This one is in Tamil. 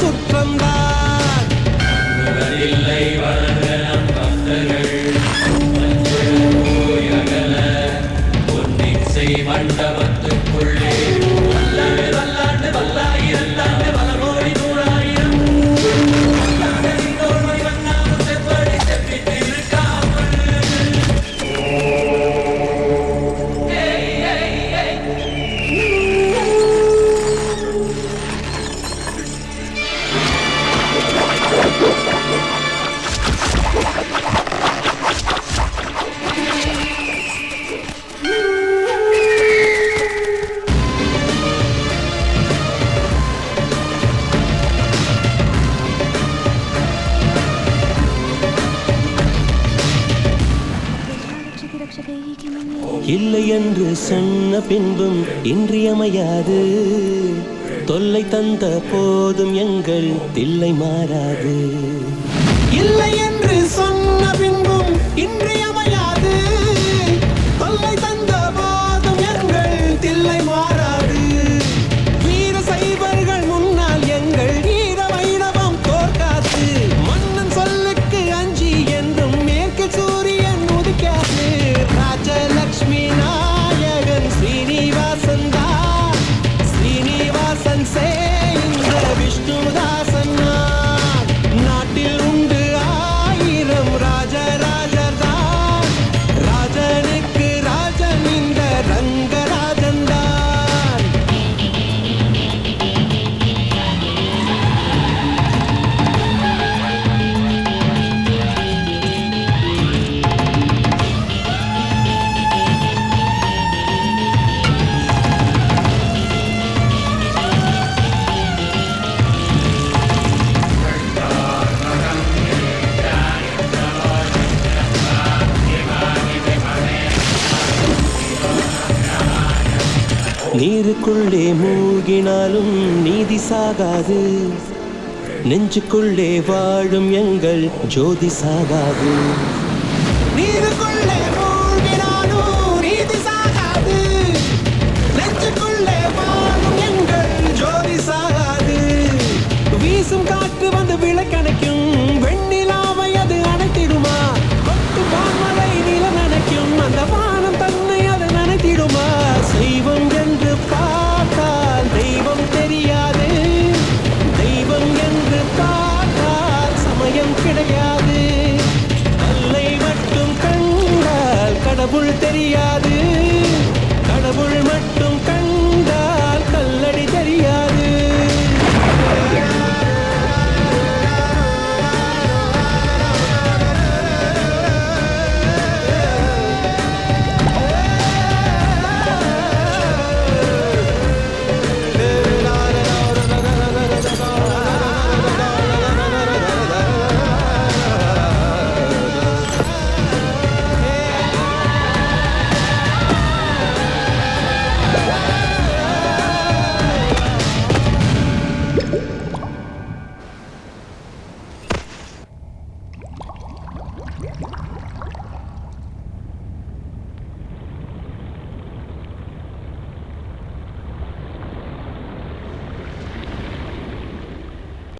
சுற்றம்தான். இல்லை வளர்ந்த நம் பக்தர்கள் பொன்னிசை மண்டபத்துக்குள்ளே வல்லாண்டு வல்லாயிரத்தாண்டு பல கோடி நூறாயிரம் செப்படி செப்பிட்டு இருக்காமல் இல்லை என்று சொன்ன பின்பும் இன்றியமையாது. தொல்லை தந்த போதும் எங்கள் தில்லை மாறாது. இல்லை என்று சொன்ன பின்பும் இன்றியமையாது. தொல்லை தந்த போதும் எங்கள் தில்லை மாறாது. வீர சைவர்கள் முன்னால் எங்கள் வீர வைணவம் தோற்காது. மன்னன் சொல்லுக்கு அஞ்சி என்றும் மேற்கு சூரியன் உதிக்காது. ராஜலக்ஷ்மி நாயகன் ஸ்ரீனிவாசன் தான். ஸ்ரீனிவாசன் இந்த விஷ்ணுதாசன் நான். நாட்டில் உண்டு 1000 ராஜராஜர் தான். ராஜனுக்கு ராஜன் இந்த ரங்கராஜன் தான். நீருக்குள்ளே மூழ்கினாலும் நீதி சாகாது. நெஞ்சுக்குள்ளே வாழும் எங்கள் ஜோதி சாகாது.